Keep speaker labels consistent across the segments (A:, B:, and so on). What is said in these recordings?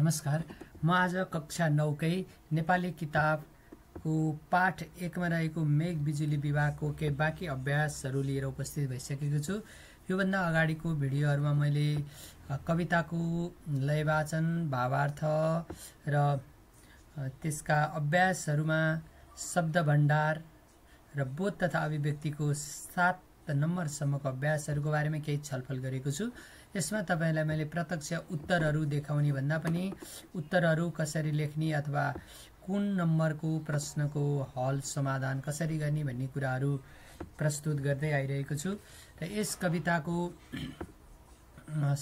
A: नमस्कार। म आज कक्षा 9 कै नेपाली किताबको पाठ 1 मा रहेको मेघ बिजुली विवाहको केही बाँकी अभ्यासहरू लिएर उपस्थित भइसकेको छु। योभन्दा अगाडिको भिडियोहरूमा मैले कविताको लय वाचन, भावार्थ र त्यसका अभ्यासहरूमा शब्द भण्डार र बोध तथा अभिव्यक्तिको 7 नम्बरसम्मको अभ्यासहरूको बारेमा केही छलफल गरेको छु। यसमा तपाईलाई मैले प्रत्यक्ष उत्तरहरू देखाउने भन्दा पनि उत्तरहरू कसरी लेख्ने अथवा कुन नम्बरको प्रश्नको हल समाधान कसरी गर्ने भन्ने कुराहरू प्रस्तुत गर्दै आइरहेको छु। र यस कविताको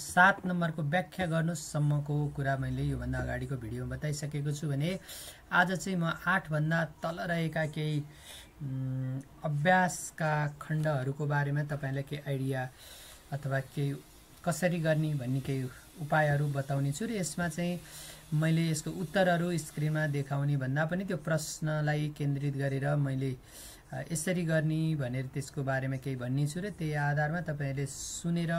A: 7 नम्बरको व्याख्या गर्नुसम्मको कुरा मैले योभन्दा अगाडिको भिडियोमा बताइसकेको छु भने आज चाहिँ म 8 भन्दा तल रहेका केही अभ्यासका खण्डहरूको बारेमा तपाईलाई केही आइडिया अथवा केही कसरी गर्ने भन्ने केही उपायहरू बताउने छु। र यसमा चाहिँ मैले यसको उत्तरहरू स्क्रिनमा देखाउने भन्दा पनि त्यो प्रश्नलाई केन्द्रित गरेर मैले यसरी गर्ने भनेर त्यसको बारेमा केही भन्ने छु। र त्यही आधारमा तपाईले सुनेर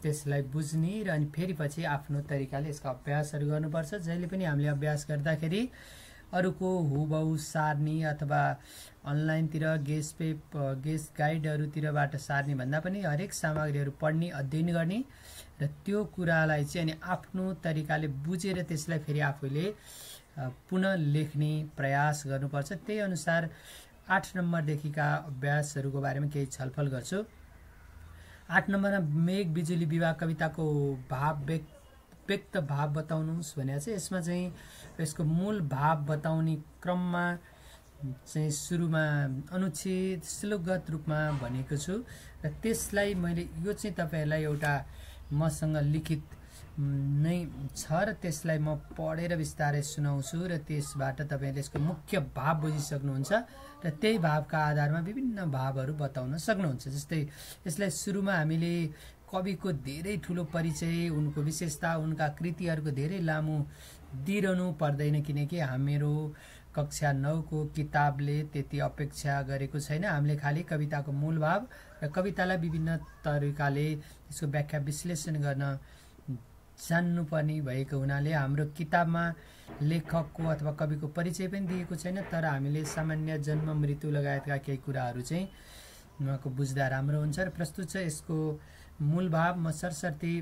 A: त्यसलाई बुझ्ने र अनि फेरि पछि आफ्नो तरिकाले यसका अभ्यासहरू गर्नुपर्छ। जहिले पनि हामीले अभ्यास गर्दाखेरि अरूको हुबहु सार्ने अथवा अनलाइनतिर गेस्ट गाइडहरूतिरबाट सार्ने भन्दा पनि हरेक सामग्रीहरू पढ्ने, अध्ययन गर्ने र त्यो कुरालाई चाहिँ अनि आफ्नो तरिकाले बुझेर त्यसलाई फेरि आफूले पुनः लेख्ने प्रयास गर्नुपर्छ। त्यही अनुसार 8 नम्बरदेखिका अभ्यासहरूको बारेमा केही छलफल गर्छु। 8 नम्बरमा मेघ बिजुली विवाह कविताको व्यक्त भाव बताउनुस् भनेको छ। यसमा चाहिँ यसको मूल भाव बताउने क्रममा चाहिँ सुरुमा अनुच्छेद श्लोकगत रूपमा भनेको छु र त्यसलाई मैले यो चाहिँ तपाईहरुलाई एउटा मसँग लिखित नै छ र त्यसलाई म पढेर विस्तारै सुनाउँछु र त्यसबाट तपाईले यसको मुख्य भाव बुझिसक्नुहुन्छ र त्यही भावका आधारमा विभिन्न भावहरू बताउन सक्नुहुन्छ। जस्तै यसलाई सुरुमा हामीले कविको धेरै ठूलो परिचय, उनको विशेषता, उनका कृतिहरूको धेरै लामो दिइरहनु पर्दैन किनकि हाम्रो कक्षा 9 को किताबले त्यति अपेक्षा गरेको छैन। हामीले खाली कविताको मूल भाव र कवितालाई विभिन्न तरिकाले यसको व्याख्या विश्लेषण गर्न जान्नुपर्ने भएको हुनाले हाम्रो किताबमा लेखकको अथवा कविको परिचय पनि दिएको छैन। तर हामीले सामान्य जन्म, मृत्यु लगायतका केही कुराहरू चाहिँ उहाँको बुझ्दा राम्रो हुन्छ र प्रस्तुत छ यसको मूल भाव म सरसर्ती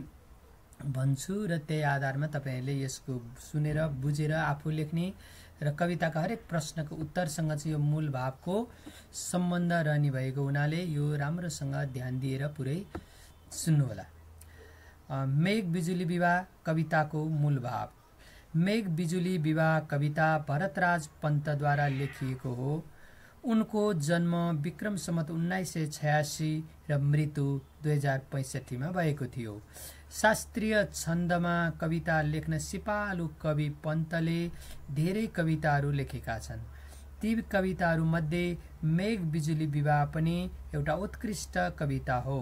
A: भन्छु र त्यही आधारमा तपाईहरुले यसको सुनेर बुझेर आफू लेख्ने र कविताका हरेक प्रश्नको उत्तरसँग चाहिँ यो मूल भावको सम्बन्ध रहने भएको हुनाले यो राम्रोसँग ध्यान दिएर पुरै सुन्नु होला। मेघ बिजुली विवाह कविताको मूल भाव। मेघ बिजुली विवाह कविता भरतराज पन्तद्वारा लेखिएको हो। उनको जन्म विक्रम सम्वत 1986 र मृत्यु 2065 मा भएको थियो। शास्त्रीय छन्दमा कविता लेख्न सिपालु कवि पन्तले धेरै कविताहरू लेखेका छन्। ती कविताहरू मध्ये मेघ बिजुली विवाह पनि एउटा उत्कृष्ट कविता हो।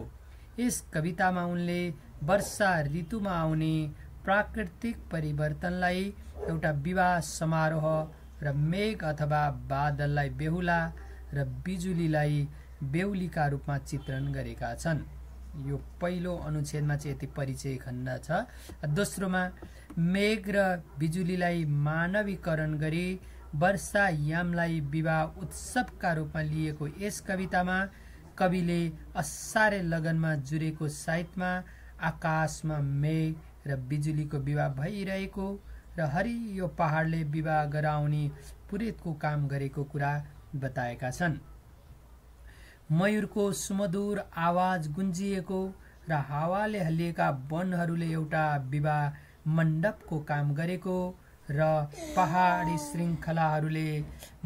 A: यस कवितामा उनले वर्षा ऋतुमा आउने प्राकृतिक परिवर्तनलाई एउटा विवाह समारोह र मेघ अथवा बादललाई बेहुला र बिजुलीलाई बेहुलीका रूपमा चित्रण गरेका छन्। यो पहिलो अनुच्छेदमा चाहिँ यति परिचय खण्ड छ। दोस्रोमा मेघ र बिजुलीलाई मानवीकरण गरी वर्षा यामलाई विवाह उत्सवका रूपमा लिएको यस कवितामा कविले असारे लगनमा जुरेको साइतमा आकाशमा मेघ र बिजुलीको विवाह भइरहेको र हरियो पहाडले विवाह गराउने पुरेतको काम गरेको कुरा बताएका छन्। मयूरको सुमधुर आवाज गुन्जिएको र हावाले हल्लिएका वनहरूले एउटा विवाह मण्डपको काम गरेको र पहाडी श्रृङ्खलाहरूले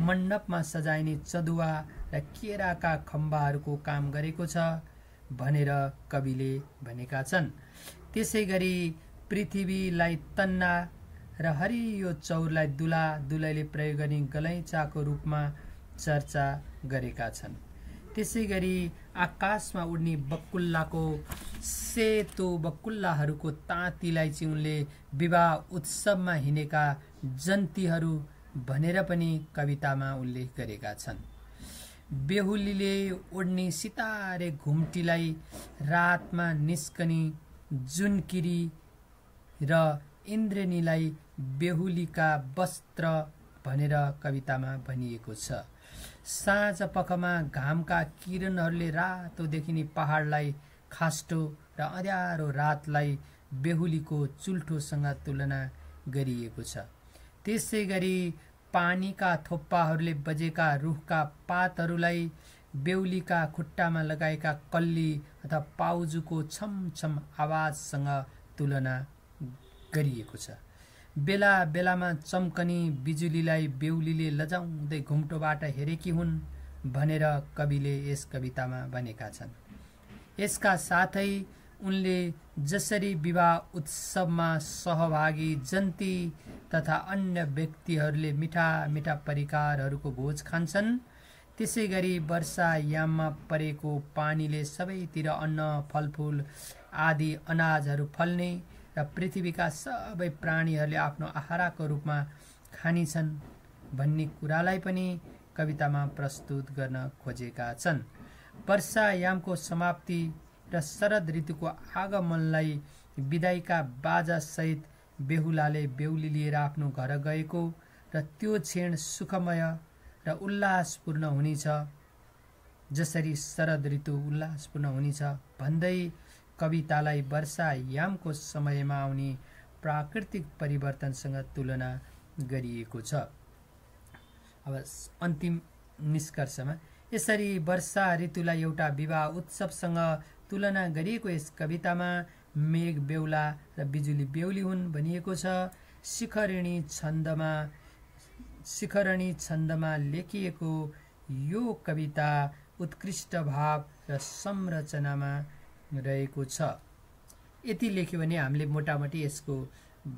A: मण्डपमा सजाइने चदुवा र केराका खम्बाहरूको काम गरेको छ भनेर कविले भनेका छन्। त्यसैगरी पृथ्वीलाई तन्ना र हरियो चौरलाई दुला, दुलैले प्रयोग गर्ने गलैँचाको रूपमा चर्चा गरेका छन्। त्यसैगरी आकाशमा उड्ने बकुल्लाको सेतो बकुल्लाहरूको तातीलाई चाहिँ उनले विवाह उत्सवमा हिँडेका जन्तीहरू भनेर पनि कवितामा उल्लेख गरेका छन्। बेहुलीले उड्ने सितारे घुम्टीलाई रातमा निस्कने जुनकिरी र इन्द्रेणीलाई बेहुलीका वस्त्र भनेर कवितामा भनिएको छ। साँझ पखमा घामका किरणहरूले रातो देखिने पहाडलाई, खास्टो र अँध्यारो रातलाई बेहुलीको चुल्ठोसँग तुलना गरिएको छ। त्यसै गरी पानीका थोप्पाहरूले बजेका रुखका पातहरूलाई बेहुलीका खुट्टामा लगाएका कल्ली अथवा पाउजुको छमछम आवाजसँग तुलना गरिएको छ। बेला बेलामा चम्कनी बिजुलीलाई बेहुलीले लजाउँदै घुम्टोबाट हेरेकी हुन् भनेर कविले यस कवितामा भनेका छन्। यसका साथै उनले जसरी विवाह उत्सवमा सहभागी जन्ती तथा अन्य व्यक्तिहरूले मिठा मिठा परिकारहरूको भोज खान्छन्, त्यसै गरी वर्षायाममा परेको पानीले सबैतिर अन्न, फलफुल आदि अनाजहरू फल्ने र पृथ्वीका सबै प्राणीहरूले आफ्नो आहारको रूपमा खानिछन् भन्ने कुरालाई पनि कवितामा प्रस्तुत गर्न खोजेका छन्। वर्षायामको समाप्ति र शरद ऋतुको आगमनलाई विदाईका बाजासहित बेहुलाले बेहुली लिएर आफ्नो घर गएको र त्यो क्षण सुखमय र उल्लासपूर्ण हुनेछ, जसरी शरद ऋतु उल्लासपूर्ण हुनेछ भन्दै कवितालाई वर्षायामको समयमा आउने प्राकृतिक परिवर्तनसँग तुलना गरिएको छ। अब अन्तिम निष्कर्षमा यसरी वर्षा ऋतुलाई एउटा विवाह उत्सवसँग तुलना गरिएको यस कवितामा मेघ बेहुला र बिजुली बेहुली हुन् भनिएको छ। शिखरणी छन्दमा लेखिएको यो कविता उत्कृष्ट भाव र संरचनामा रहेको छ। यति लेख्यो भने हामीले मोटामोटी यसको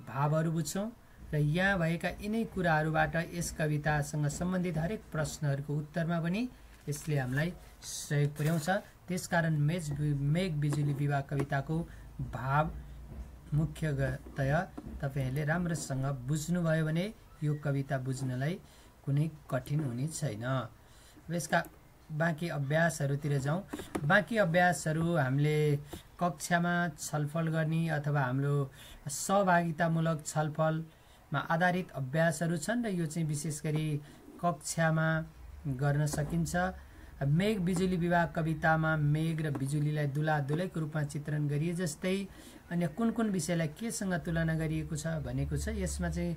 A: भावहरू बुझ्छौँ र यहाँ भएका यिनै कुराहरूबाट यस कवितासँग सम्बन्धित हरेक प्रश्नहरूको उत्तरमा पनि यसले हामीलाई सहयोग पुर्याउँछ। त्यसकारण मेघ बिजुली विवाह कविताको भाव मुख्यतया तपाईहरूले राम्रोसँग बुझ्नुभयो भने यो कविता बुझ्नलाई कुनै कठिन हुने छैन। यसका बाँकी अभ्यासहरूतिर जाउँ। बाँकी अभ्यासहरू हामीले कक्षामा छलफल गर्ने अथवा हाम्रो सहभागितामूलक छलफलमा आधारित अभ्यासहरू छन् र यो चाहिँ विशेष गरी कक्षामा गर्न सकिन्छ। मेघ बिजुली विवाह कवितामा मेघ र बिजुलीलाई दुला दुलैको रूपमा चित्रण गरिए जस्तै अन्य कुन कुन विषयलाई केसँग तुलना गरिएको छ भनेको छ। यसमा चाहिँ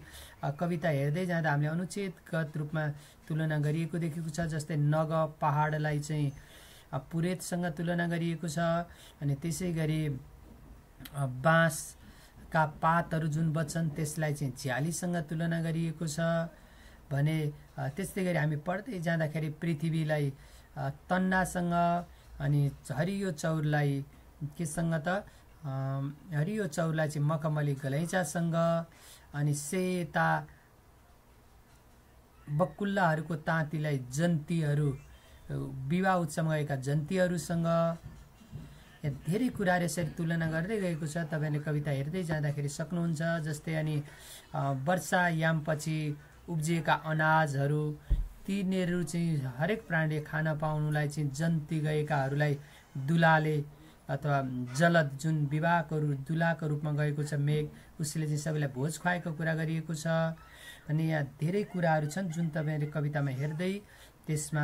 A: कविता हेर्दै जाँदा हामीले अनुच्छेदगत रूपमा तुलना गरिएको देखेको छ। जस्तै नग पहाडलाई चाहिँ पुरेतसँग तुलना गरिएको छ, अनि त्यसै गरी बाँसका पातहरू जुन बच्छन् त्यसलाई चाहिँ झ्यालीसँग तुलना गरिएको छ भने त्यस्तै गरी हामी पढ्दै जाँदाखेरि पृथ्वीलाई तन्नासँग, अनि हरियो चौरलाई केसँग त हरियो चौरलाई चाहिँ मखमली गलैँचासँग, अनि सेता बकुल्लाहरूको ताँतीलाई जन्तीहरू विवाह उत्सवमा गएका जन्तीहरूसँग, धेरै कुराहरू यसरी तुलना गर्दै गएको छ। तपाईँले कविता हेर्दै जाँदाखेरि सक्नुहुन्छ। जस्तै अनि वर्षायामपछि उब्जिएका अनाजहरू तिनीहरू चाहिँ हरेक प्राणीले खान पाउनुलाई चाहिँ जन्ती गएकाहरूलाई दुलाले अथवा जलद जुन विवाहको दुलाको रूपमा गएको छ मेघ, उसले चाहिँ सबैलाई भोज खुवाएको कुरा गरिएको छ। अनि यहाँ धेरै कुराहरू छन् जुन तपाईँले कवितामा हेर्दै त्यसमा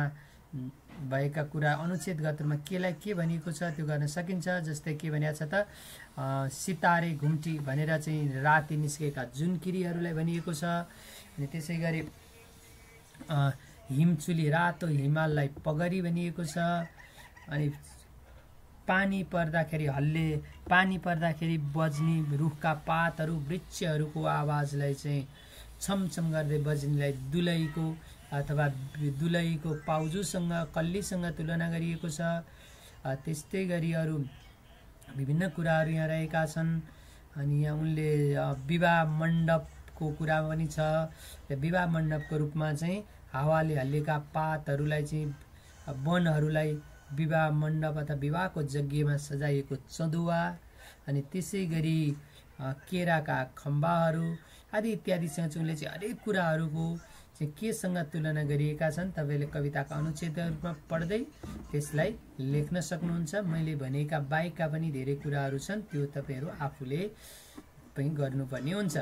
A: भएका कुरा अनुच्छेदगत रूपमा केलाई के भनिएको छ त्यो गर्न सकिन्छ। जस्तै के भनिएको छ त सितारे घुम्टी भनेर चाहिँ राति निस्केका जुनकिरीहरूलाई भनिएको छ। अनि त्यसै गरी हिमचुली रातो हिमाललाई पगरी भनिएको छ। अनि पानी पर्दाखेरि बज्ने रुखका पातहरू वृक्षहरूको आवाजलाई चाहिँ छमछम गर्दै बज्नेलाई दुलैको अथवा दुलैको पाउजुसँग कल्लीसँग तुलना गरिएको छ। त्यस्तै गरी अरू विभिन्न कुराहरू यहाँ रहेका छन्। अनि यहाँ उनले विवाह मण्डपको कुरा पनि छ। विवाह मण्डपको रूपमा चाहिँ हावाले हल्लेका पातहरूलाई चाहिँ वनहरूलाई विवाह मण्डप अथवा विवाहको यज्ञमा सजाइएको चँदुवा, अनि त्यसै गरी केराका खम्बाहरू आदि इत्यादिसँग चाहिँ उनले चाहिँ हरेक कुराहरूको चाहिँ केसँग तुलना गरिएका छन्। तपाईँले कविताका अनुच्छेदहरूमा पढ्दै त्यसलाई लेख्न सक्नुहुन्छ। मैले भनेका बाहेकका पनि धेरै कुराहरू छन्, त्यो तपाईँहरू आफूले तपाईँ गर्नुपर्ने हुन्छ।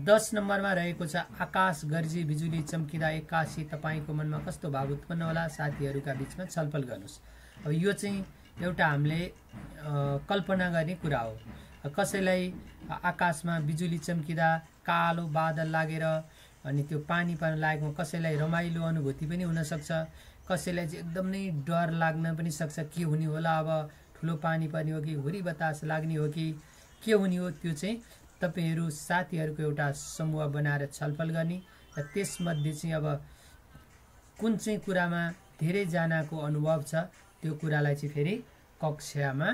A: 10 नम्बरमा रहेको छ आकाश गर्जी बिजुली चम्किँदा एक्कासी तपाईँको मनमा कस्तो भाव उत्पन्न होला, साथीहरूका बीचमा छलफल गर्नुहोस्। अब यो चाहिँ एउटा हामीले कल्पना गर्ने कुरा हो। कसैलाई आकाशमा बिजुली चम्किँदा कालो बादल लागेर अनि त्यो पानी पर्न लागेको कसैलाई रमाइलो अनुभूति पनि हुनसक्छ, कसैलाई चाहिँ एकदम नै डर लाग्न पनि सक्छ। के हुने होला, अब ठुलो पानी पर्ने हो कि हुरी बतास लाग्ने हो कि के हुने हो, त्यो चाहिँ तपाईँहरू साथीहरूको एउटा समूह बनाएर छलफल गर्ने र त्यसमध्ये चाहिँ अब कुन चाहिँ कुरामा धेरैजनाको अनुभव छ त्यो कुरालाई चाहिँ फेरि कक्षामा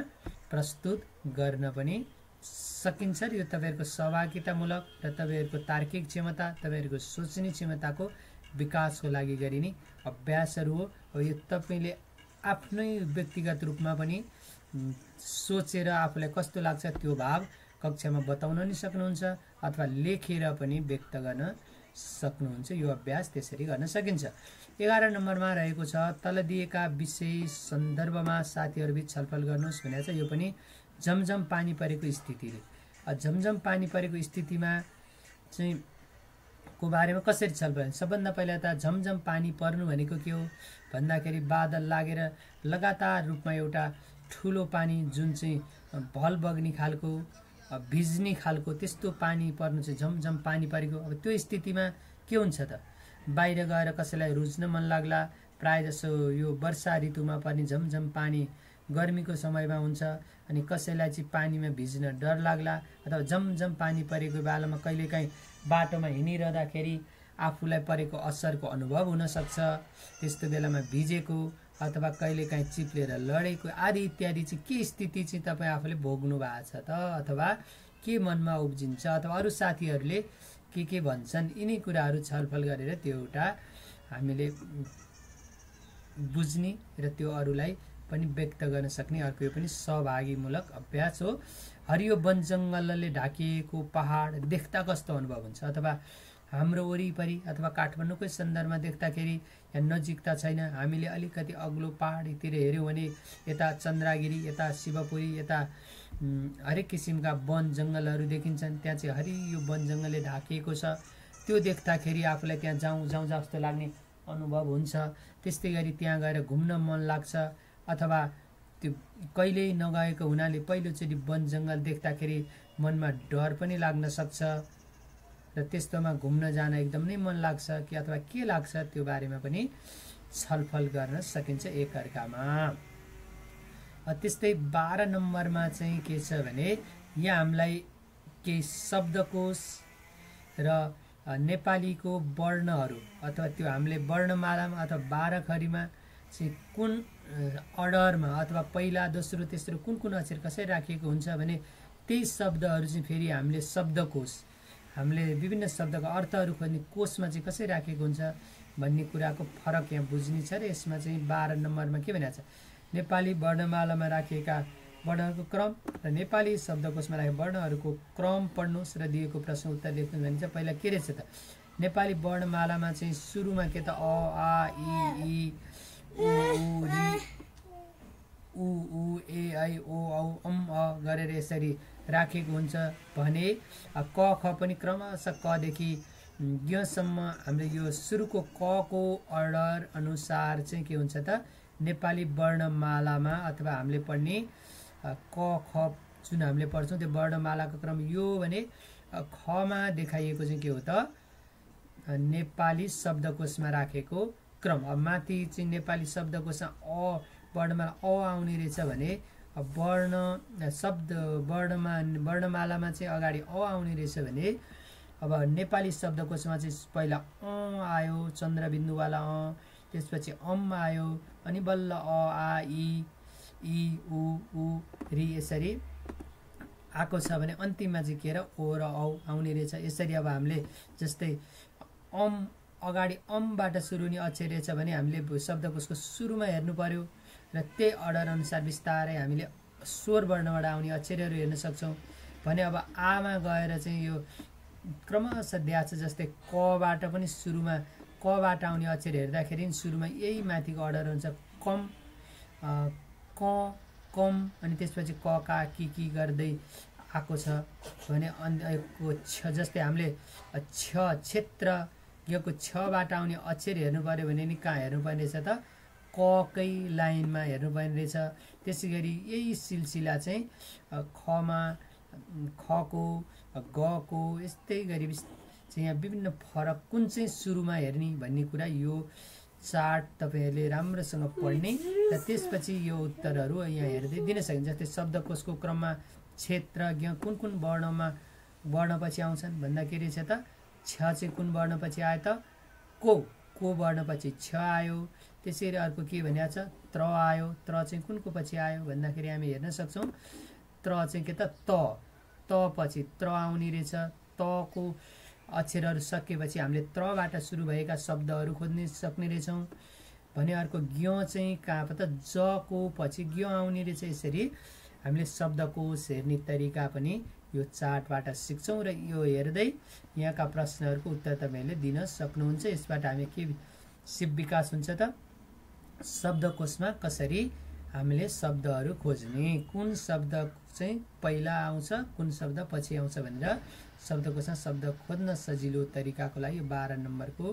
A: प्रस्तुत गर्न पनि सकिन्छ। र यो तपाईँहरूको सहभागितामूलक र तपाईँहरूको तार्किक क्षमता, तपाईँहरूको सोच्ने क्षमताको विकासको लागि गरिने अभ्यासहरू हो। अब यो तपाईँले आफ्नै व्यक्तिगत रूपमा पनि सोचेर आफूलाई कस्तो लाग्छ त्यो भाव कक्षामा बताउन नि सक्नुहुन्छ अथवा लेखेर पनि व्यक्त गर्न सक्नुहुन्छ। यो अभ्यास त्यसरी गर्न सकिन्छ। 11 नम्बरमा रहेको छ तल दिएका विषय सन्दर्भमा साथीहरूबीच छलफल गर्नुहोस् भनेको छ। यो पनि झमझम पानी परेको स्थितिले, झमझम पानी परेको स्थितिमा चाहिँ को बारेमा कसरी छलफल। सबभन्दा पहिला त झमझम पानी पर्नु भनेको के हो भन्दाखेरि बादल लागेर लगातार रूपमा एउटा ठुलो पानी जुन चाहिँ भल बग्ने खालको भिज्ने खालको त्यस्तो पानी पर्नु चाहिँ झमझम पानी परेको। अब त्यो स्थितिमा के हुन्छ त, बाहिर गएर कसैलाई रुच्न मन लाग्ला। प्रायःजसो यो वर्षा ऋतुमा पर्ने झमझम पानी गर्मीको समयमा हुन्छ अनि कसैलाई चाहिँ पानीमा भिज्न डर लाग्ला अथवा झमझम पानी परेको बेलामा कहिलेकाहीँ बाटोमा हिँडिरहँदाखेरि आफूलाई परेको असरको अनुभव हुनसक्छ। त्यस्तो बेलामा भिजेको अथवा कहिलेकाहीँ चिप्लेर लडेको आदि इत्यादि चाहिँ के स्थिति चाहिँ तपाईँ आफूले भोग्नु भएको छ त, अथवा के मनमा उब्जिन्छ अथवा अरू साथीहरूले के भन्छन्, यिनै कुराहरू छलफल गरेर त्यो एउटा हामीले बुझ्ने र त्यो अरूलाई पनि व्यक्त गर्न सक्ने अर्को यो पनि सहभागीमूलक अभ्यास हो। हरियो वन जङ्गलले ढाकिएको पहाड देख्दा कस्तो अनुभव हुन्छ, अथवा हाम्रो वरिपरि अथवा काठमाडौँकै सन्दर्भमा देख्दाखेरि यहाँ नजिकता छैन, हामीले अलिकति अग्लो पहाडतिर हेऱ्यौँ भने यता चन्द्रागिरी, यता शिवपुरी, यता हरेक किसिमका वन जङ्गलहरू देखिन्छन्। त्यहाँ चाहिँ हरियो वन जङ्गलले ढाकिएको छ। त्यो देख्दाखेरि आफूलाई त्यहाँ जाउँ जस्तो लाग्ने अनुभव हुन्छ। त्यस्तै गरी त्यहाँ गएर घुम्न मन लाग्छ अथवा त्यो कहिल्यै नगएको हुनाले पहिलोचोटि वन जङ्गल देख्दाखेरि मनमा डर पनि लाग्न सक्छ र त्यस्तोमा घुम्न जान एकदम नै मन लाग्छ कि अथवा के लाग्छ त्यो बारेमा पनि छलफल गर्न सकिन्छ एकअर्कामा। त्यस्तै 12 नम्बरमा चाहिँ के छ भने यहाँ हामीलाई केही शब्दकोश र नेपालीको वर्णहरू अथवा त्यो हामीले वर्णमालामा अथवा 12 खरीमा चाहिँ कुन अर्डरमा अथवा पहिला दोस्रो तेस्रो कुन अक्षर कसरी राखिएको हुन्छ भने त्यही शब्दहरू चाहिँ फेरि हामीले शब्दकोश, हामीले विभिन्न शब्दको अर्थहरू खोज्ने कोशमा चाहिँ कसरी राखेको हुन्छ भन्ने कुराको फरक यहाँ बुझ्ने छ। र यसमा चाहिँ 12 नम्बरमा के भनेको छ, नेपाली वर्णमालामा राखिएका वर्णहरूको क्रम र नेपाली शब्दकोशमा राखेका वर्णहरूको क्रम पढ्नुहोस् र दिएको प्रश्न उत्तर लेख्नु भनिन्छ। पहिला के रहेछ त, नेपाली वर्णमालामा चाहिँ सुरुमा के त अ आ इ उ ऋ उ ए ऐ ओ औ अम अ गरेर यसरी राखेको हुन्छ भने क ख पनि क्रमशः कदेखि यसम्म हामीले यो सुरुको क को अर्डर अनुसार चाहिँ के हुन्छ त, नेपाली वर्णमालामा अथवा हामीले पढ्ने क ख जुन हामीले पढ्छौँ त्यो वर्णमालाको क्रम यो भने खमा देखाइएको चाहिँ के हो त, नेपाली शब्दकोशमा राखेको क्रम। अब माथि चाहिँ नेपाली शब्दकोशमा अ वर्णमाला अ आउने रहेछ भने वर्णमालामा चाहिँ अगाडि अ आउने रहेछ भने अब नेपाली शब्दकोशमा चाहिँ पहिला अ आयो चन्द्रबिन्दुवाला अ, त्यसपछि अम आयो अनि बल्ल अ आ इ उ ऋ यसरी आएको छ भने अन्तिममा चाहिँ के र ओ र औ आउने रहेछ। यसरी अब हामीले जस्तै अम अगाडि अमबाट सुरु हुने अक्षर रहेछ भने हामीले शब्दकोशको सुरुमा हेर्नु पर्यो र त्यही अर्डर अनुसार बिस्तारै हामीले स्वर वर्णबाट आउने अक्षरहरू हेर्न सक्छौँ भने अब आमा गएर चाहिँ यो क्रमशः द्याछ जस्तै कबाट पनि सुरुमा कबाट आउने अक्षर हेर्दाखेरि सुरुमा यही माथिको अर्डर हुन्छ कम क कम अनि त्यसपछि क का कि गर्दै आएको छ भने अन्यको छ जस्तै हामीले क्षेत्रज्ञको छबाट आउने अक्षर हेर्नु पर्यो भने नि कहाँ हेर्नुपर्ने रहेछ त ककै लाइनमा हेर्नुपर्ने रहेछ। त्यसै गरी यही सिलसिला चाहिँ खमा खको गको यस्तै गरी चाहिँ यहाँ विभिन्न फरक कुन चाहिँ सुरुमा हेर्ने भन्ने कुरा यो चार्ट तपाईँहरूले राम्रोसँग पढ्ने र त्यसपछि यो उत्तरहरू यहाँ हेर्दै दिन सकिन्छ। जस्तै शब्दकोशको क्रममा क्षेत्रज्ञ कुन कुन वर्णपछि आउँछन् भन्दाखेरि चाहिँ त छ चाहिँ कुन वर्णपछि आयो त को वर्णपछि छ आयो। त्यसरी अर्को के भनिएको छ त्र आयो। त्र चाहिँ कुनको पछि आयो भन्दाखेरि हामी हेर्न सक्छौँ त्र चाहिँ के त पछि त्र आउने रहेछ। तको अक्षरहरू सकिएपछि हामीले त्रबाट सुरु भएका शब्दहरू खोज्न सक्ने रहेछौँ भने अर्को ज्ञ चाहिँ कहाँ त जको पछि ज्ञ आउने रहेछ। यसरी हामीले शब्दकोश हेर्ने तरिका पनि यो चार्टबाट सिक्छौँ र यो हेर्दै यहाँका प्रश्नहरूको उत्तर तपाईँहरूले दिन सक्नुहुन्छ। यसबाट हामी के सिप विकास हुन्छ त शब्दकोशमा कसरी हामीले शब्दहरू खोज्ने कुन शब्द चाहिँ पहिला आउँछ कुन शब्द पछि आउँछ भनेर शब्दकोशमा शब्द खोज्न सजिलो तरिकाको लागि यो 12 नम्बरको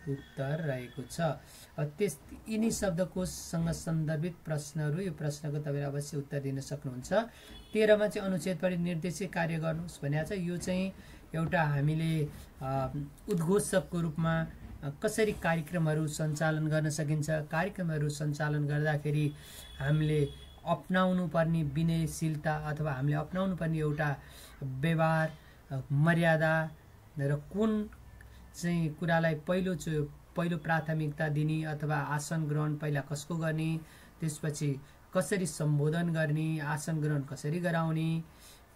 A: उत्तर रहेको छ। यिनी शब्दकोशसँग सन्दर्भित प्रश्नहरू यो प्रश्नको तपाईले अवश्य उत्तर दिन सक्नुहुन्छ। 13 मा चाहिँ अनुच्छेद पढी निर्देशित कार्य गर्नुहोस् भनेको छ। यो चाहिँ एउटा हामीले उद्घोषकको रूपमा कसरी कार्यक्रमहरू सञ्चालन गर्न सकिन्छ, कार्यक्रमहरू सञ्चालन गर्दाखेरि हामीले अपनाउनु पर्ने विनयशीलता अथवा हामीले अपनाउनु पर्ने एउटा व्यवहार मर्यादा र कुन चाहिँ कुरालाई पहिलो प्राथमिकता दिने अथवा आसन ग्रहण पहिला कसको गर्ने, त्यसपछि कसरी सम्बोधन गर्ने, आसन ग्रहण कसरी गराउने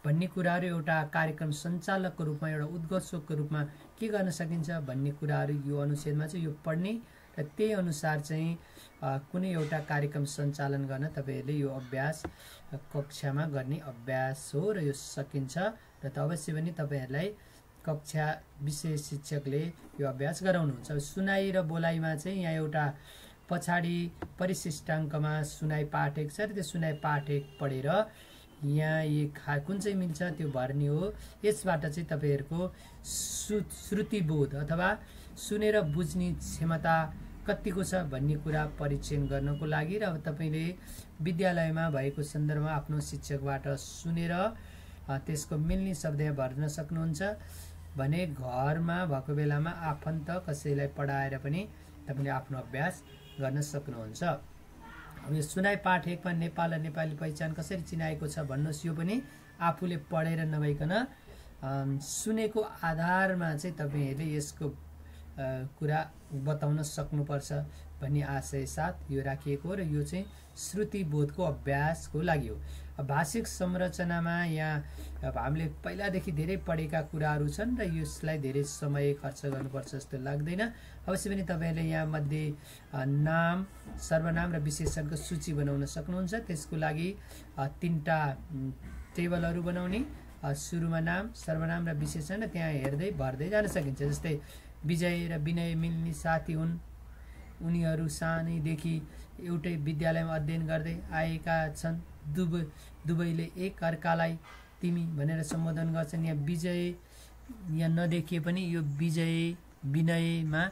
A: भन्ने कुराहरू एउटा कार्यक्रम सञ्चालकको रूपमा एउटा उद्घोषकको रूपमा के गर्न सकिन्छ भन्ने कुराहरू यो अनुच्छेदमा चाहिँ यो पढ्ने र त्यही अनुसार चाहिँ कुनै एउटा कार्यक्रम सञ्चालन गर्न तपाईहरुले यो अभ्यास कक्षामा गर्ने अभ्यास हो र यो सकिन्छ र अवश्य पनि तपाईहरुलाई कक्षा विषय शिक्षकले यो अभ्यास गराउनुहुन्छ। सुनाई र बोलाइमा चाहिँ यहाँ एउटा पछाडी परिशिष्टाङ्कमा सुनाई पाठ 1 छ र त्यो सुनाई पाठ 1 पढेर यहाँ एक कुन चाहिँ मिल्छ त्यो भर्ने हो। यसबाट चाहिँ तपाईहरुको श्रुतिबोध अथवा सुनेर बुझ्ने क्षमता कतिको छ भन्ने कुरा परीक्षण गर्नको लागि र तपाईले विद्यालयमा भएको सन्दर्भमा आफ्नो शिक्षकबाट सुनेर त्यसको मिल्ने शब्द भर्न सक्नुहुन्छ भने घरमा भएको बेलामा आफन्त कसैलाई पढाएर पनि तपाईले आफ्नो अभ्यास गर्न सक्नुहुन्छ। अब यो सुनाई पाठ 1 मा नेपाल र नेपाली पहिचान कसरी चिनाएको छ भन्नुस्। यो पनि आफूले पढेर नभइकन सुनेको आधारमा चाहिँ तपाईहरुले यसको कुरा बताउन सक्नुपर्छ भन्ने आशय साथ यो राखिएको र यो चाहिँ श्रुतिबोधको अभ्यासको लागि हो। भाषिक संरचनामा यहाँ अब हामीले पहिलादेखि धेरै पढेका कुराहरू छन् र यसलाई धेरै समय खर्च गर्नुपर्छ जस्तो लाग्दैन। अवश्य पनि तपाईहरुले यहाँ मध्ये नाम, सर्वनाम र विशेषणको सूची बनाउन सक्नुहुन्छ। त्यसको लागि 3टा टेबलहरू बनाउने, सुरुमा नाम, सर्वनाम र विशेषण र त्यहाँ हेर्दै भर्दै जान सकिन्छ। जस्तै विजय र विनय मिल्ने साथी हुन्, उनीहरू सानैदेखि एउटै विद्यालयमा अध्ययन गर्दै आएका छन्, दुवैले एक अर्कालाई तिमी भनेर सम्बोधन गर्छन्। यहाँ विजय यहाँ नदेखिए पनि यो विजय विनयमा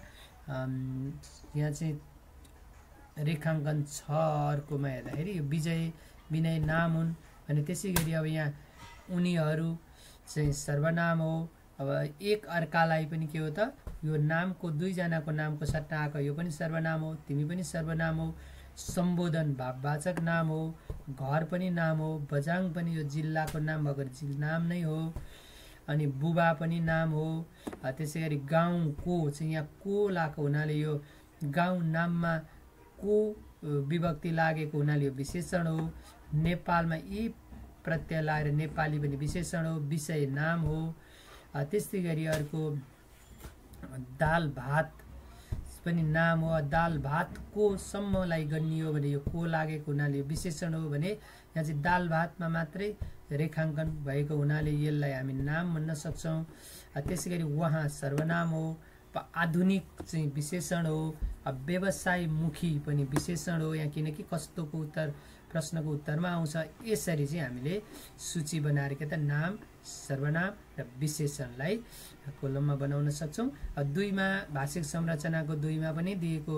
A: यहाँ चाहिँ रेखाङ्कन छ अर्कोमा हेर्दाखेरि यो विजय विनय नाम हुन् अनि त्यसै गरी अब यहाँ उनीहरू चाहिँ सर्वनाम हो। अब एक अर्कालाई पनि के हो त यो नामको दुईजनाको नामको सट्टा आएको यो पनि सर्वनाम हो, तिमी पनि सर्वनाम हो। सम्बोधन भाववाचक नाम हो, घर पनि नाम हो, बजाङ पनि यो जिल्लाको नाम भएको नाम नै हो अनि बुबा पनि नाम हो। त्यसैगरी गाउँको चाहिँ यहाँ को लागेको हुनाले यो गाउँ नाममा को विभक्ति लागेको हुनाले यो विशेषण हो। नेपालमा यी प्रत्यय लागेर नेपाली पनि विशेषण हो, विषय नाम हो। त्यस्तै गरी अर्को दाल भात पनि नाम हो, दाल भात को सम्मलाई गन्ने हो भने यो को लागेको हुनाले यो विशेषण हो भने यहाँ चाहिँ दाल भातमा मात्रै रेखाङ्कन भएको हुनाले यसलाई हामी नाम भन्न सक्छौँ। त्यसैगरी उहाँ सर्वनाम हो, आधुनिक चाहिँ विशेषण हो, व्यवसायमुखी पनि विशेषण हो। यहाँ किनकि कस्तोको उत्तर प्रश्नको उत्तरमा आउँछ। यसरी चाहिँ हामीले सूची बनाएर के त नाम, सर्वनाम र विशेषणलाई कोलममा बनाउन सक्छौँ। 2मा भाषिक संरचनाको 2मा पनि दिएको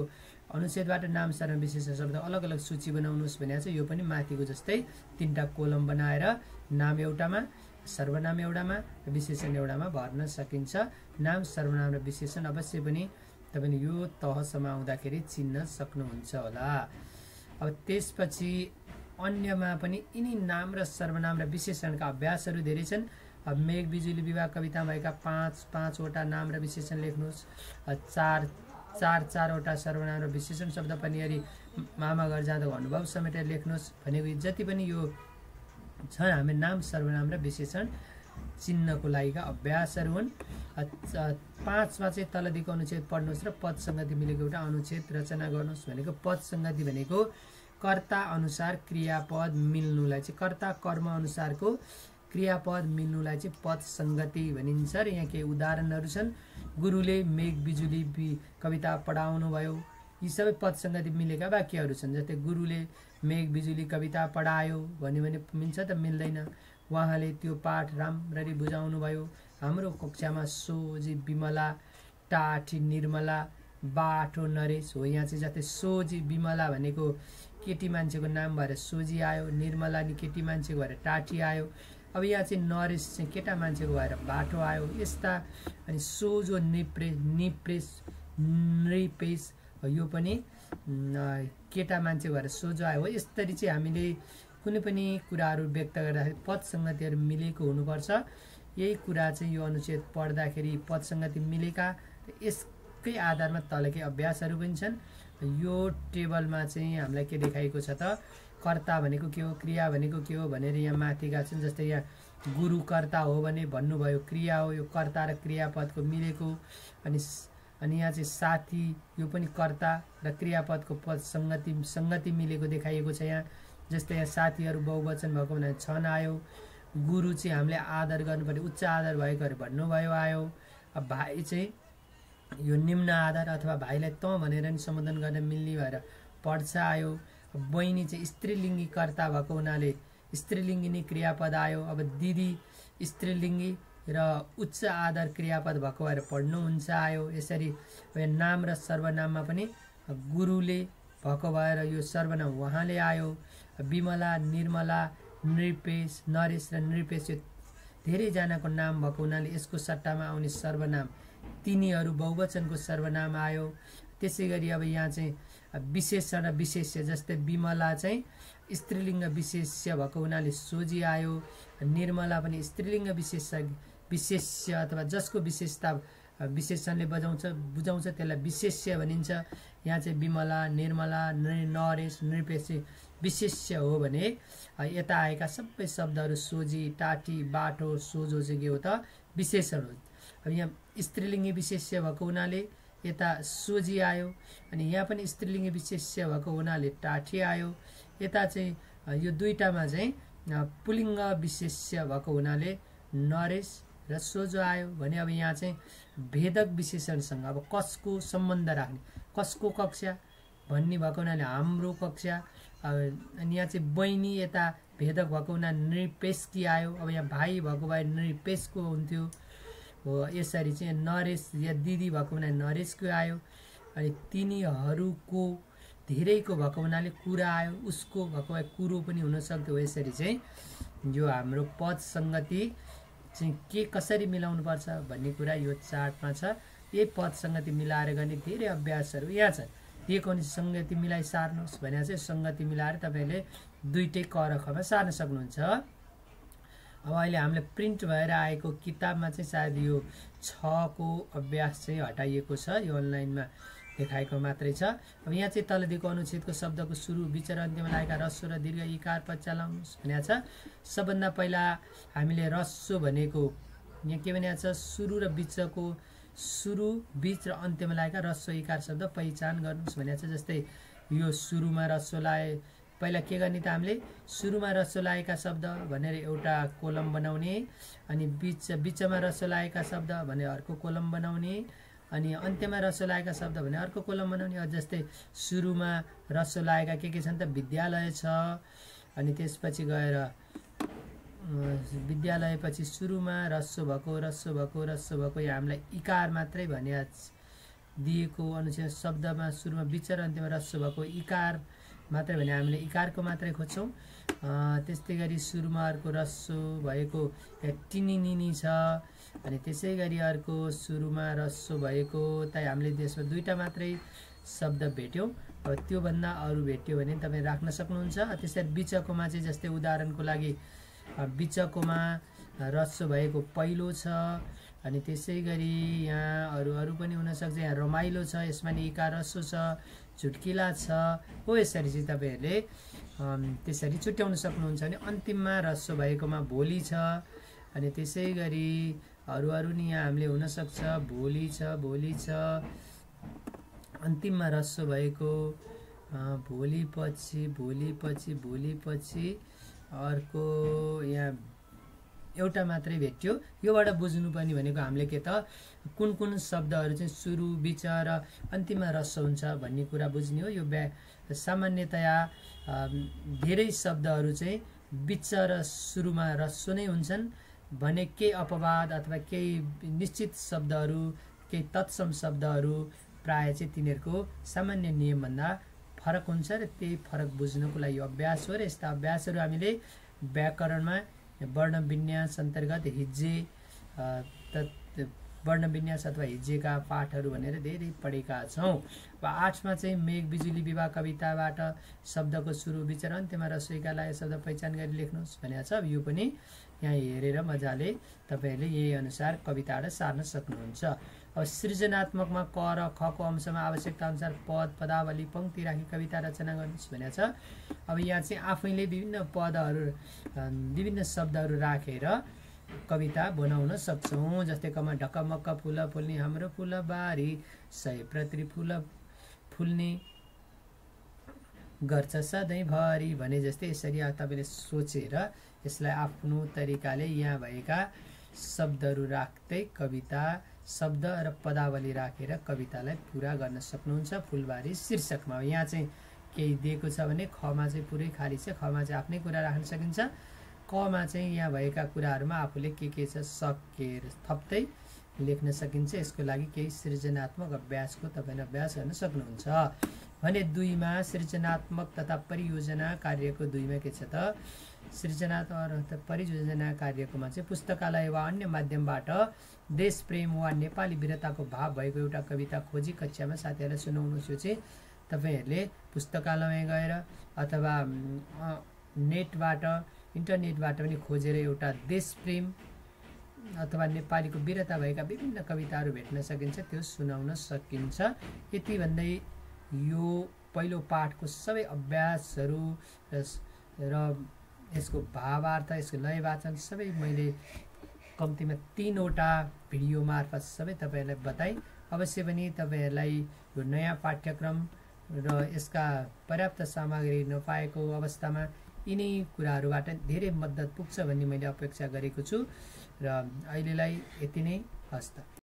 A: अनुच्छेदबाट नाम, सर्वनाम, विशेषण शब्द अलग अलग सूची बनाउनुहोस् भनेको छ। यो पनि माथिको जस्तै 3टा कोलम बनाएर नाम एउटामा, सर्वनाम एउटामा र विशेषण एउटामा भर्न सकिन्छ। नाम, सर्वनाम र विशेषण अवश्य पनि तपाईले यो तहसम्म आउँदाखेरि चिन्न सक्नुहुन्छ होला। अब त्यसपछि अन्यमा पनि यिनी नाम र सर्वनाम र विशेषणका अभ्यासहरू धेरै छन्। अब मेघ बिजुली विवाह कवितामा भएका 5-5वटा नाम र विशेषण लेख्नुहोस्। 4-4वटा सर्वनाम र विशेषण शब्द पनि यदि मामा घर जाँदा अनुभव समेटेर लेख्नुहोस् भनेको जति पनि यो छ हामी नाम, सर्वनाम र विशेषण चिन्नको लागिका अभ्यासहरू हुन्। 5मा चाहिँ तल दिएको अनुच्छेद पढ्नुहोस् र पद संगति मिलेको एउटा अनुच्छेद रचना गर्नुहोस् भनेको पद संगति भनेको कर्ता अनुसार क्रियापद मिल्नुलाई चाहिँ, कर्ता कर्म अनुसारको क्रियापद मिल्नुलाई चाहिँ पद संगति भनिन्छ। र यहाँ केही उदाहरणहरू छन्। गुरुले मेघ बिजुली कविता पढाउनु भयो, यी सबै पद संगति मिलेका वाक्यहरू छन्। जस्तै गुरुले मेघ बिजुली कविता पढायो भन्यो भने मिल्छ त? मिल्दैन। उहाँले त्यो पाठ राम्ररी बुझाउनु भयो। हाम्रो कक्षामा सोझी विमला, टाठी निर्मला, बाठो नरेश हो। यहाँ चाहिँ जस्तै सोझी विमला भनेको केटी मान्छेको नाम भएर सोझी आयो, निर्मला नि केटी मान्छेको भएर टाठी आयो। अब यहाँ चाहिँ नरेश चाहिँ केटा मान्छेको भएर बाठो आयो। यस्ता अनि सोझो निप्रेस नृपेश यो पनि केटा मान्छे भएर सोझो आयो हो। यसरी चाहिँ हामीले कुनै पनि कुराहरू व्यक्त गर्दाखेरि पद संगतिहरू मिलेको हुनुपर्छ। यही कुरा चाहिँ यो अनुच्छेद पढ्दाखेरि पद संगति मिलेका, यसकै आधारमा तलकै अभ्यासहरू पनि छन्। यो टेबलमा चाहिँ हामीलाई के देखाइएको छ त? कर्ता भनेको के हो, क्रिया भनेको के हो भनेर यहाँ माथिका छन्। जस्तै यहाँ गुरु कर्ता हो भने भन्नुभयो क्रिया हो, यो कर्ता र क्रियापदको मिलेको। अनि यहाँ चाहिँ साथी, यो पनि कर्ता र क्रियापदको पद संगति मिलेको देखाइएको छ यहाँ। जस्तै यहाँ साथीहरू बहुवचन भएको भने छन् आयो। गुरु चाहिँ हामीले आदर गर्नुपर्ने उच्च आदर भएकोहरू भन्नुभयो आयो। अब भाइ चाहिँ यो निम्न आदर अथवा भाइलाई तँ भनेर नि सम्बोधन गर्न मिल्ने भएर पढ्छ आयो। बहिनी चाहिँ स्त्रीलिङ्गी कर्ता भएको हुनाले स्त्रीलिङ्गी नै क्रियापद आयो। अब दिदी स्त्रीलिङ्गी र उच्च आदर क्रियापद भएको भएर पढ्नुहुन्छ आयो। यसरी नाम र सर्वनाममा पनि गुरुले भएको भएर यो सर्वनाम उहाँले आयो। विमला, निर्मला, नृपेश, नरेश र नृपेश यो धेरैजनाको नाम भएको हुनाले यसको सट्टामा आउने सर्वनाम तिनीहरू बहुवचनको सर्वनाम आयो। त्यसै गरी अब यहाँ चाहिँ विशेषण र विशेष्य, जस्तै विमला चाहिँ स्त्रीलिङ्ग विशेष्य भएको हुनाले सोझी आयो। निर्मला पनि स्त्रीलिङ्ग विशेष्य अथवा जसको विशेषता विशेषणले बुझाउँछ त्यसलाई विशेष्य भनिन्छ। यहाँ चाहिँ विमला, निर्मला, नरेश, नृपेश चाहिँ विशेष्य हो भने यता आएका सबै शब्दहरू सोझी, टाठी, बाठो, सोझो चाहिँ के हो त? विशेषण हो। अब यहाँ स्त्रीलिङ्गी विशेष्य भएको हुनाले यता सोझी आयो। अनि यहाँ पनि स्त्रीलिङ्गी विशेष्य भएको हुनाले टाठी आयो। यता चाहिँ यो दुईटामा चाहिँ पुलिङ्ग विशेष्य भएको हुनाले नरेश र सोझो आयो भने अब यहाँ चाहिँ भेदक विशेषणसँग अब कसको सम्बन्ध राख्ने, कसको कक्षा भन्ने भएको हुनाले हाम्रो कक्षा। अनि यहाँ चाहिँ बहिनी यता भेदक भएको हुनाले नृपेशकी आयो। अब यहाँ भाइ भएको भए नृपेशको हुन्थ्यो हो। यसरी चाहिँ नरेश या दिदी भएको हुनाले नरेशको आयो। अनि तिनीहरूको धेरैको भएको हुनाले कुरा आयो। उसको भएको भए कुरो पनि हुन सक्थ्यो। यसरी चाहिँ यो हाम्रो पद संगति चाहिँ के कसरी मिलाउनु पर्छ भन्ने कुरा यो चार्टमा छ। यही पद संगति मिलाएर गर्ने धेरै अभ्यासहरू यहाँ छ। दिएको भने संगति मिलाइ सार्नुहोस् भने चाहिँ संगति मिलाएर तपाईँले दुईटै क र खमा सार्न सक्नुहुन्छ। अब अहिले हामीले प्रिन्ट भएर आएको किताबमा चाहिँ सायद यो 6 को अभ्यास चाहिँ हटाइएको छ, यो अनलाइनमा देखाएको मात्रै छ। अब यहाँ चाहिँ तल दिएको अनुच्छेदको शब्दको सुरु, बिच र अन्त्यमा लागेका ह्रस्व र दीर्घ इकार पद चलाउनुहोस् भनेको छ। सबभन्दा पहिला हामीले ह्रस्व भनेको यहाँ के भनेको छ? सुरु र बिचको, सुरु, बिच र अन्त्यमा लागेका ह्रस्व इकार शब्द पहिचान गर्नुहोस् भनेको छ। जस्तै यो सुरुमा ह्रस्व लाए, पहिला के गर्ने त हामीले सुरुमा ह्रस्व लागेका शब्द भनेर एउटा कोलम बनाउने, अनि बिचमा ह्रस्व लागेका शब्द भनेर अर्को कोलम बनाउने, अनि अन्त्यमा रस्व लागेका शब्द भने अर्को कोलम बनाउने। जस्तै सुरुमा रस्व लागेका के छन् त, विद्यालय छ, अनि त्यसपछि गएर विद्यालयपछि सुरुमा रस्व भएको यहाँ हामीलाई इकार मात्रै भने दिएको अनुसार शब्दमा सुरुमा बिच र अन्त्यमा रस्व भएको इकार मात्रै भने हामीले इकारको मात्रै खोज्छौँ। त्यस्तै गरी सुरुमा अर्को रस्व भएको टिनिनिनी छ, अनि त्यसै गरी अर्को सुरुमा रस्व भएको त हामीले त्यसमा दुईटा मात्रै शब्द भेट्यौँ। अब त्योभन्दा अरू भेट्यो भने तपाईँ राख्न सक्नुहुन्छ। त्यसरी बिचकोमा चाहिँ जस्तै उदाहरणको लागि बिचकोमा रस्व भएको पहिलो छ, अनि त्यसै गरी यहाँ अरू पनि हुनसक्छ। यहाँ रमाइलो छ, यसमा नि इकार रस्व छ, चुटकिला छ हो। यसरी चाहिँ तपाईँहरूले त्यसरी छुट्याउन सक्नुहुन्छ। अनि अन्तिममा रस्व भएकोमा भोलि छ, अनि त्यसै गरी अरू नि यहाँ हामीले हुनसक्छ। भोलि छ अन्तिममा रस्व भएको, भोलिपछि अर्को यहाँ एउटा मात्रै भेट्यो। योबाट बुझ्नुपर्ने भनेको हामीले के त कुन शब्दहरू चाहिँ सुरु बिच र अन्तिममा रस्व हुन्छ भन्ने कुरा बुझ्ने हो। यो सामान्यतया धेरै शब्दहरू चाहिँ बिच र सुरुमा रस्व नै हुन्छन् भने केही अपवाद अथवा केही निश्चित शब्दहरू, केही तत्सम शब्दहरू प्राय चाहिँ तिनीहरूको सामान्य नियमभन्दा फरक हुन्छ र त्यही फरक बुझ्नको लागि अभ्यास हो। र यस्ता अभ्यासहरू हामीले व्याकरणमा वर्ण विन्यास अन्तर्गत हिज्जे वर्ण विन्यास अथवा हिज्जेका पाठहरू भनेर धेरै पढेका छौँ। अब 8मा चाहिँ मेघ बिजुली विवाह कविताबाट शब्दको सुरु बिच र अन्त्यमा रस्वका लागेको शब्द पहिचान गरी लेख्नुहोस् भनेको छ। अब यो पनि यहाँ हेरेर मजाले तपाईँहरूले यही अनुसार कविताबाट सार्न सक्नुहुन्छ। अब सृजनात्मकमा क र ख को अंशमा आवश्यकता अनुसार पद पदावली पंक्ति राखी कविता रचना गर्नुहोस् भनेको छ। अब यहाँ चाहिँ आफैले विभिन्न पदहरू विभिन्न शब्दहरू राखेर कविता बनाउन सक्छौँ। जस्तै कमा ढकमक्क फुल फुल्ने हाम्रो फुलबारी, 100 प्रति फुल फुल्ने गर्छ सधैँभरि भने जस्तै यसरी तपाईँले सोचेर यसलाई आफ्नो तरिकाले यहाँ भएका शब्दहरू राख्दै कविता शब्द र पदावली राखेर कवितालाई पुरा गर्न सक्नुहुन्छ। फुलबारी शीर्षकमा यहाँ चाहिँ केही दिएको छ भने खमा चाहिँ पुरै खाली छ, खमा चाहिँ आफ्नै कुरा राख्न सकिन्छ। कमा चाहिँ यहाँ भएका कुराहरूमा आफूले के छ सकेर थप्दै लेख्न सकिन्छ। यसको लागि केही सृजनात्मक अभ्यासको तपाईँले अभ्यास गर्न सक्नुहुन्छ। भने 2मा सृजनात्मक तथा परियोजना कार्यको 2मा के छ त सृजनात्मक परियोजना कार्यकोमा चाहिँ पुस्तकालय वा अन्य माध्यमबाट देश प्रेम वा नेपाली वीरताको भाव भएको एउटा कविता खोजी कक्षामा साथीहरूलाई सुनाउनुहोस्। यो चाहिँ तपाईँहरूले पुस्तकालयमा गएर अथवा नेटबाट इन्टरनेटबाट पनि खोजेर एउटा देश प्रेम अथवा नेपालीको वीरता भएका विभिन्न कविताहरू भेट्न सकिन्छ, त्यो सुनाउन सकिन्छ। यति भन्दै यो पहिलो पाठको सबै अभ्यासहरू र यसको भावार्थ, यसको लय वाचन सबै मैले कम्तीमा 3वटा भिडियो मार्फत सबै तपाईँहरूलाई बताएँ। अवश्य पनि तपाईँहरूलाई यो नयाँ पाठ्यक्रम र यसका पर्याप्त सामग्री नपाएको अवस्थामा यिनै कुराहरूबाट धेरै मद्दत पुग्छ भन्ने मैले अपेक्षा गरेको छु। र अहिलेलाई यति नै। हस्त।